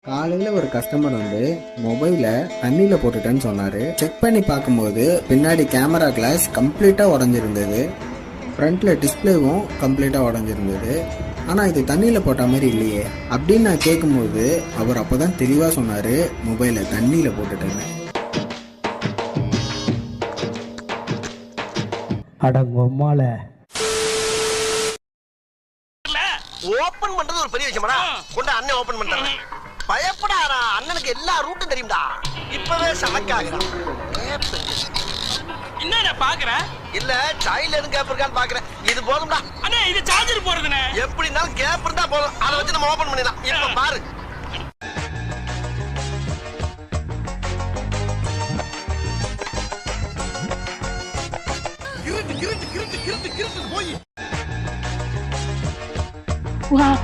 காலையில் ஒரு கஸ்டமர் வந்து மொபைலை தண்ணியில் போட்டுட்டேன்னு சொன்னார். செக் பண்ணி பார்க்கும்போது பின்னாடி கேமரா கிளாஸ் கம்ப்ளீட்டாக உடஞ்சிருந்தது, ஃப்ரண்ட்டில் டிஸ்பிளேவும் கம்ப்ளீட்டாக உடஞ்சிருந்தது. ஆனால் இது தண்ணியில் போட்ட மாதிரி இல்லையே அப்படின்னு நான் கேட்கும்போது அவர் அப்போ தான் தெளிவாக சொன்னார், மொபைலை தண்ணியில் போட்டுட்டேன்னு. அடங்கொம்மால ஓபன் பண்றது ஒரு பெரிய விஷயமாடா. கொண்ட அண்ணன் ஓபன் பண்றாரு. பயப்படாரா, அண்ணனுக்கு எல்லா ரூட்டும் தெரியும்டா. இப்பவே சமக்காகடா. என்னடா பாக்குற? இல்ல சைல்ட்ல இருந்து கேப் இருக்கான்னு பாக்குறேன். இது போதும்டா. அண்ணே இது சார்ஜர் போறதுனே. எப்படினாலும் கேப் இருந்தா போதும். அதை வச்சு நம்ம ஓபன் பண்ணிடலாம். இப்ப பாரு. கிருட்டு கிருட்டு கிருட்டு கிருட்டு கிருட்டு போய் Wow.